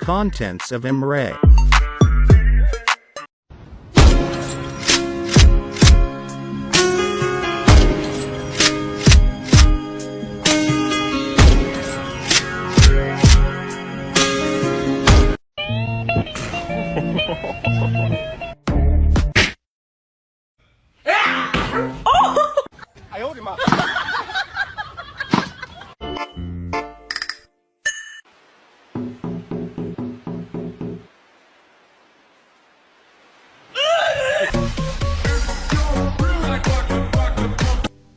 Contents of MRE.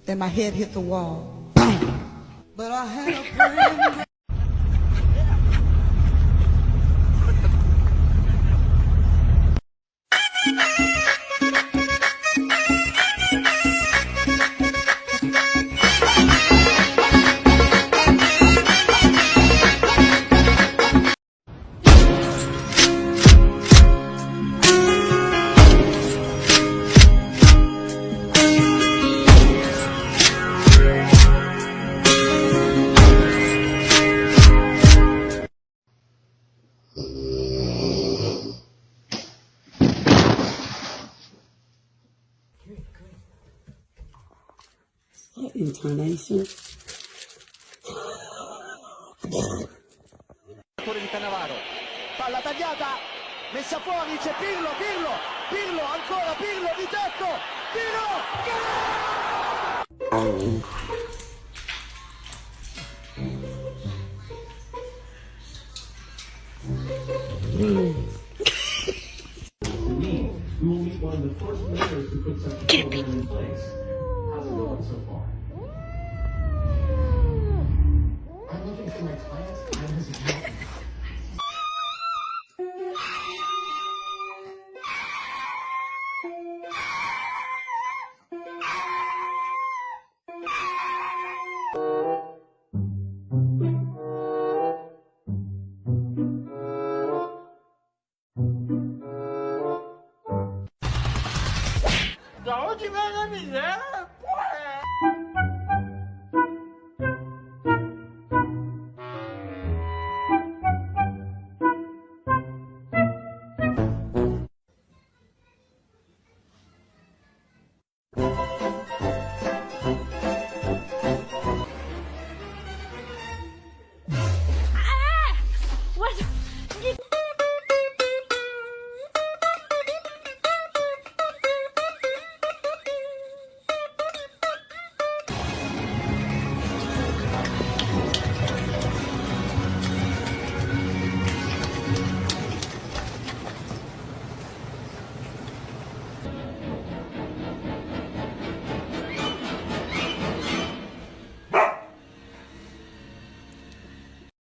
Then my head hit the wall. Bam! But I had a plan. Intonation. Di Cannavaro, palla tagliata, messa fuori, c'è Pirlo, ancora Pirlo di tetto, Da oggi viene la miseria,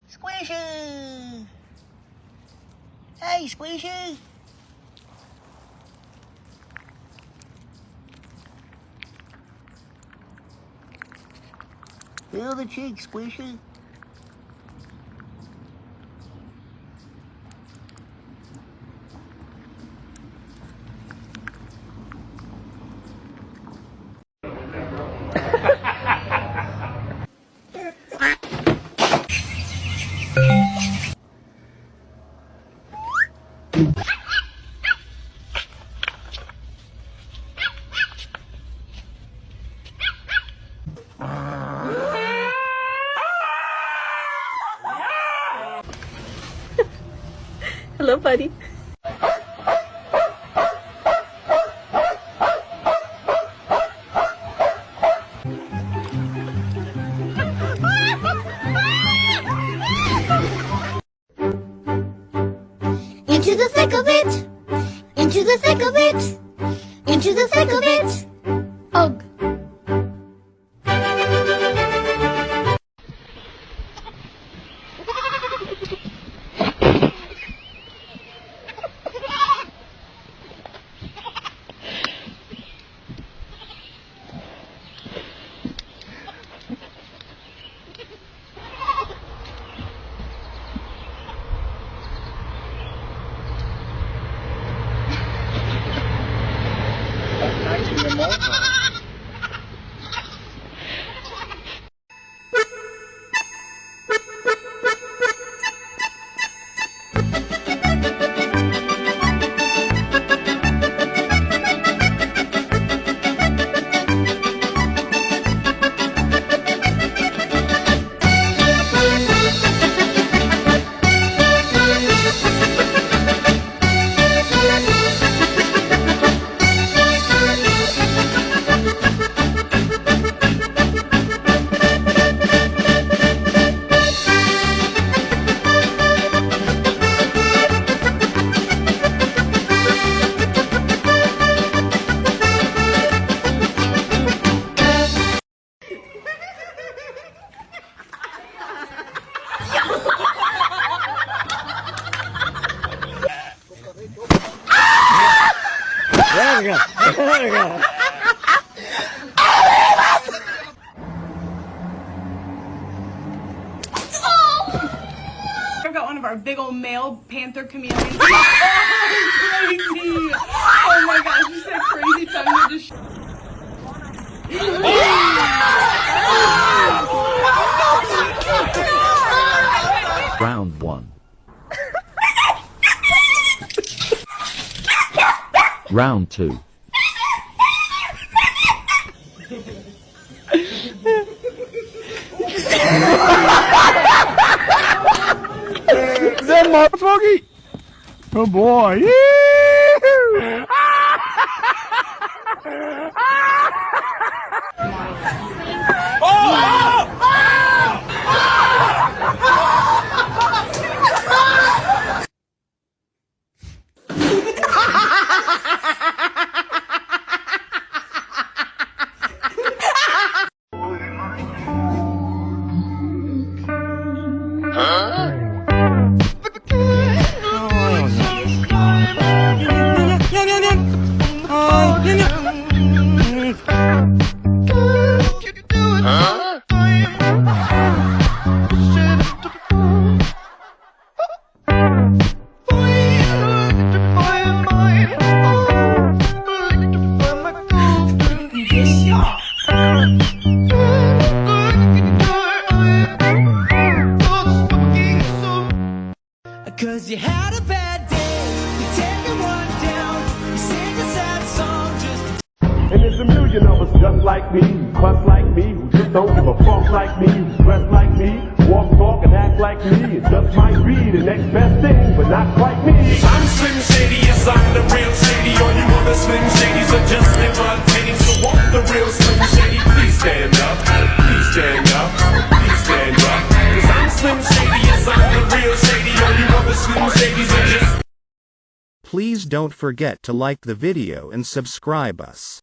Squishy! Hey, Squishy! Feel the cheek, Squishy. Hello, buddy. Into the thick of it! Into the thick of it! Into the thick of it! Ugh! I've got one of our big old male panther chameleons. Oh, crazy! Oh my gosh, you said crazy tongue to just. Round 1. Round 2. Is that Mark Smokey? Oh boy. Cause you had a bad day, you take one down, you sing a sad song just. And there's a million of us just like me, who cuss like me, who just don't give a fuck like me, who dress like me, walk, talk, and act like me. It just might be the next best thing, but not quite me. I'm Slim Shady, yes I'm the real Shady. All you other Slim Shadys are just imitating. So won't the real Slim Shady please stand up? Please stand up, please stand up. Cause I'm Slim Shady, yes I'm the real Shady. All you other Slim Shadys are just. Please don't forget to like the video and subscribe us.